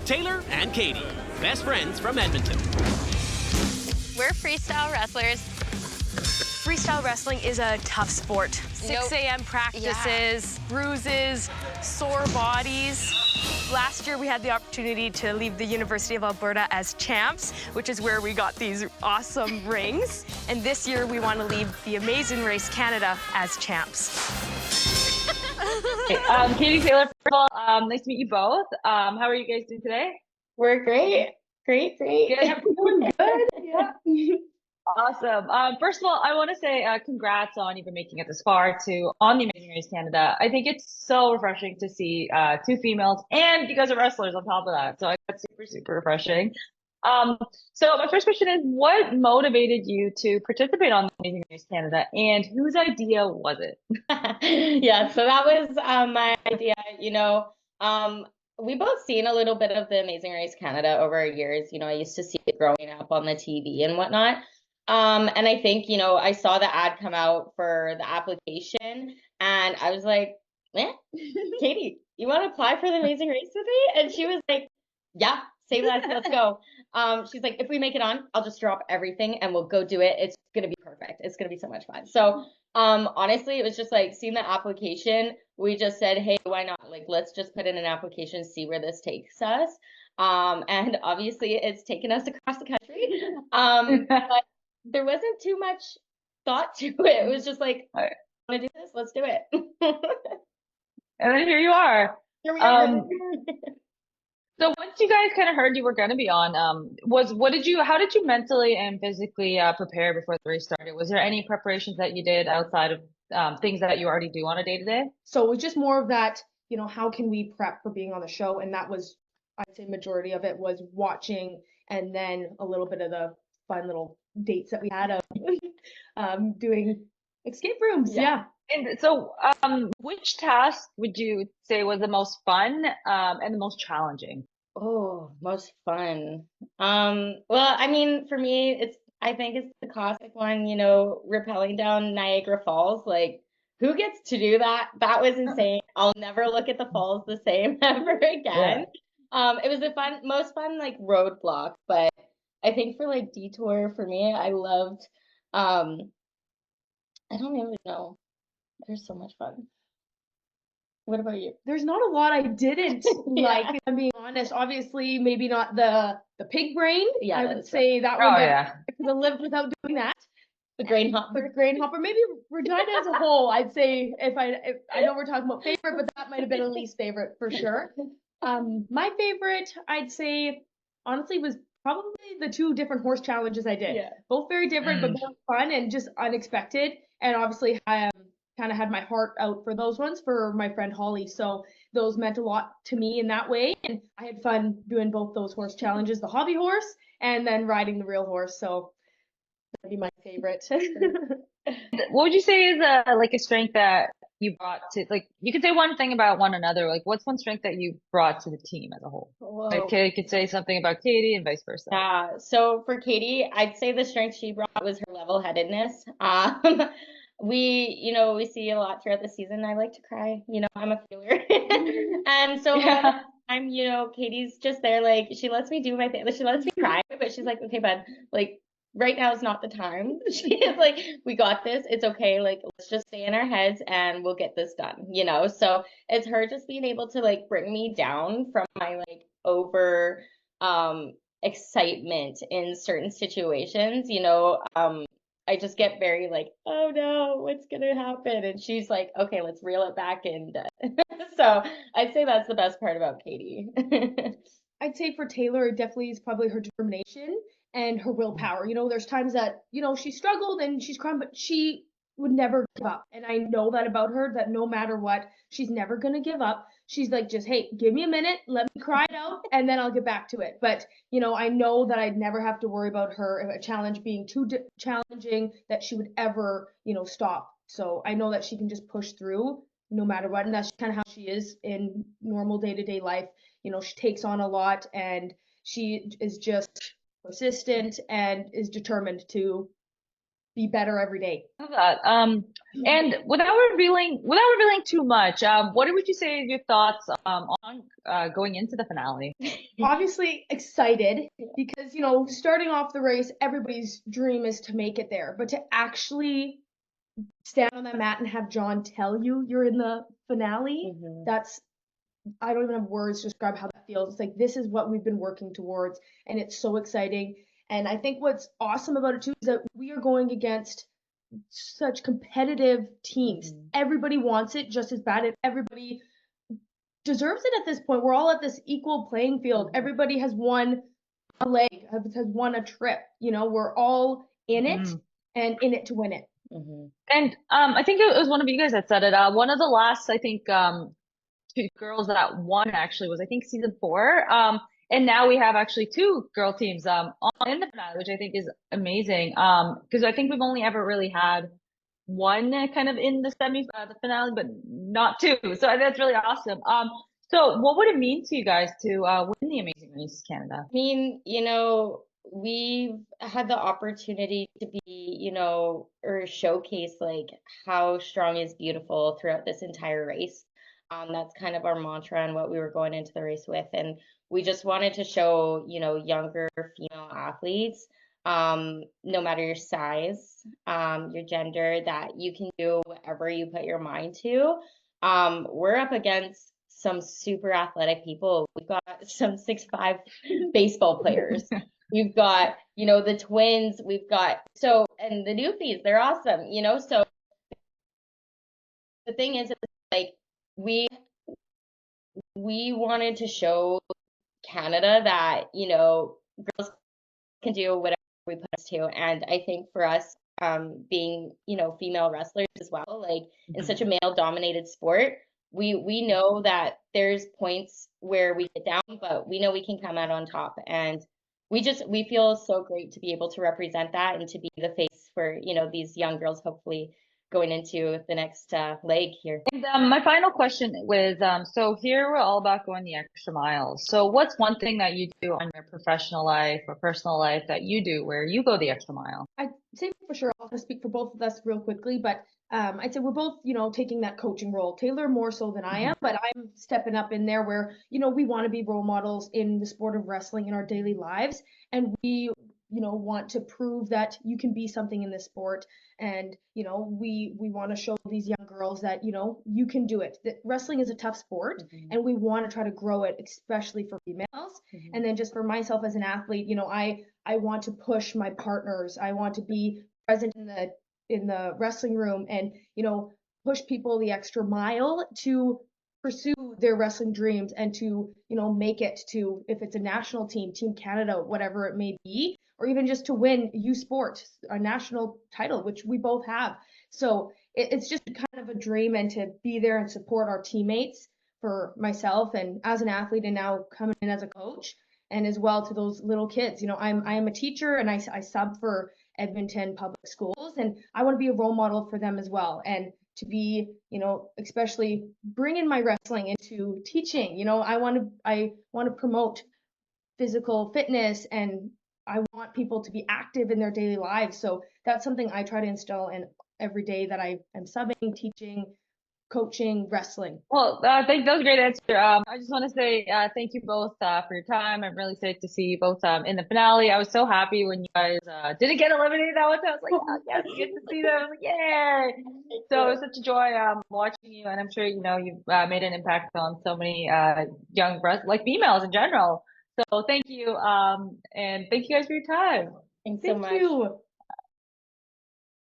Taylor and Katie, best friends from Edmonton. We're freestyle wrestlers. Freestyle wrestling is a tough sport. 6 a.m. practices, bruises, sore bodies. Last year we had the opportunity to leave the University of Alberta as champs, which is where we got these awesome rings. And this year we want to leave the Amazing Race Canada as champs. Katie, Taylor, first of all, nice to meet you both. How are you guys doing today? We're great. Great. Good. Everyone good? Yeah. Awesome. First of all, I want to say congrats on even making it this far on the Amazing Race Canada. I think it's so refreshing to see two females, and you guys are wrestlers on top of that. So that's super refreshing. So my first question is, what motivated you to participate on the Amazing Race Canada, and whose idea was it? Yeah, so that was my idea. We both seen a little bit of the Amazing Race Canada over years. I used to see it growing up on the TV and whatnot. And I think, I saw the ad come out for the application, and I was like, Katie, you want to apply for the Amazing Race with me? And she was like, yeah, say less, let's go. She's like, if we make it on, I'll just drop everything and we'll go do it. It's going to be perfect. It's going to be so much fun. So honestly, it was just like seeing the application. We just said, hey, why not? Like, let's just put in an application, see where this takes us. And obviously it's taken us across the country. But there wasn't too much thought to it. It was just like, I want to do this, let's do it. And then here you are. Here we are. So once you guys kind of heard you were going to be on, how did you mentally and physically prepare before the race started? Was there any preparations that you did outside of things that you already do on a day-to-day? So it was just more of that, how can we prep for being on the show? And that was, I'd say majority of it was watching, and then a little bit of the fun little dates that we had of doing escape rooms. Yeah. And so which task would you say was the most fun and the most challenging? Oh, most fun. Well, I mean, for me, I think it's the classic one, rappelling down Niagara Falls. Like, who gets to do that? That was insane. I'll never look at the falls the same ever again. Yeah. It was most fun, like, roadblock, but I think for like Detour, for me, I loved, I don't really know. There's so much fun. What about you? There's not a lot I didn't like, if I'm being honest. Obviously, maybe not the pig brain. Yeah, I would say that one. I could have lived without doing that. The grain hopper. Maybe Regina as a whole, I'd say, if I know we're talking about favorite, but that might have been a least favorite for sure. My favorite, I'd say, honestly, was probably the 2 different horse challenges I did. Yeah. Both very different, but both fun and just unexpected. And obviously, I kind of had my heart out for those ones for my friend Holly. So those meant a lot to me in that way. And I had fun doing both those horse challenges, the hobby horse and then riding the real horse. So that'd be my favorite. What would you say is like a strength that you brought to, like, you could say one thing about one another, like what's one strength that you brought to the team as a whole? Whoa. Like you could say something about Katie and vice versa. Yeah, so for Katie, I'd say the strength she brought was her level-headedness. We see a lot throughout the season. I like to cry, I'm a feeler. And so I'm, Katie's just there, like, she lets me do my thing. She lets me cry, but she's like, okay, bud, like, right now is not the time. She is like, we got this. It's okay. Like, let's just stay in our heads and we'll get this done, So it's her just being able to, like, bring me down from my, like, over excitement in certain situations, I just get very like, oh no, what's gonna happen? And she's like, okay, let's reel it back in. So I'd say that's the best part about Katie. I'd say for Taylor, it definitely is probably her determination and her willpower. There's times that, she struggled and she's crying, but she would never give up. And I know that about her, that no matter what, she's never gonna give up. She's like, just, hey, give me a minute, let me cry it out, and then I'll get back to it. But, I know that I'd never have to worry about her, a challenge being too challenging, that she would ever, stop. So I know that she can just push through no matter what. And that's kind of how she is in normal day-to-day life. She takes on a lot, and she is just persistent and is determined to be better every day. Love that. And without revealing too much, what would you say is your thoughts on going into the finale? Obviously excited because, you know, starting off the race, everybody's dream is to make it there, but to actually stand on that mat and have John tell you you're in the finale, that's, I don't even have words to describe how that feels. It's like, this is what we've been working towards, and it's so exciting. And I think what's awesome about it too is that we are going against such competitive teams. Everybody wants it just as bad, and everybody deserves it at this point. We're all at this equal playing field. Everybody has won a leg, has won a trip. You know, we're all in it and in it to win it. And I think it was one of you guys that said it. One of the last, I think, two girls that won actually was, I think, season 4. And now we have actually 2 girl teams on in the finale, which I think is amazing. Because I think we've only ever really had one kind of in the the finale, but not 2. So that's really awesome. So what would it mean to you guys to win the Amazing Race Canada? I mean, you know, we've had the opportunity to be, you know, or showcase like how strong is beautiful throughout this entire race. That's kind of our mantra and what we were going into the race with. And we just wanted to show, you know, younger female athletes, no matter your size, your gender, that you can do whatever you put your mind to. We're up against some super athletic people. We've got some 6'5" baseball players. We've got, you know, the twins. We've got, so, and the newbies, they're awesome, you know. So the thing is, like, we wanted to show Canada that, you know, girls can do whatever we put us to. And I think for us, being, you know, female wrestlers as well, like in such a male dominated sport, we know that there's points where we get down, but we know we can come out on top. And we feel so great to be able to represent that and to be the face for, you know, these young girls, hopefully going into the next leg here. And my final question was, so here we're all about going the extra mile. So what's one thing that you do on your professional life or personal life that you do where you go the extra mile? I'd say for sure, I'll speak for both of us real quickly, but I'd say we're both, you know, taking that coaching role. Taylor more so than I am, but I'm stepping up in there where, you know, we want to be role models in the sport of wrestling in our daily lives. And we, you know, want to prove that you can be something in this sport. And, you know, we want to show these young girls that, you know, you can do it. That wrestling is a tough sport, and we want to try to grow it, especially for females. And then just for myself as an athlete, you know, I want to push my partners. I want to be present in the wrestling room and, you know, push people the extra mile to pursue their wrestling dreams and to, you know, make it to, if it's a national team, Team Canada, whatever it may be, or even just to win U Sport, a national title, which we both have. So it's just kind of a dream, and to be there and support our teammates for myself and as an athlete, and now coming in as a coach, and as well to those little kids. You know, I am a teacher, and I sub for Edmonton Public Schools, and I want to be a role model for them as well. And to be, you know, especially bringing my wrestling into teaching. You know, I want to promote physical fitness, and I want people to be active in their daily lives. So that's something I try to instill in every day that I am subbing, teaching, coaching, wrestling. Well, I think that was a great answer. I just want to say thank you both for your time. I'm really excited to see you both in the finale. I was so happy when you guys didn't get eliminated that one time. I was like, oh, yes, good to see them. I was like, yay! So it was such a joy watching you, and I'm sure, you know, you've made an impact on so many young like females in general. So thank you, and thank you guys for your time. Thanks so much. Thank you.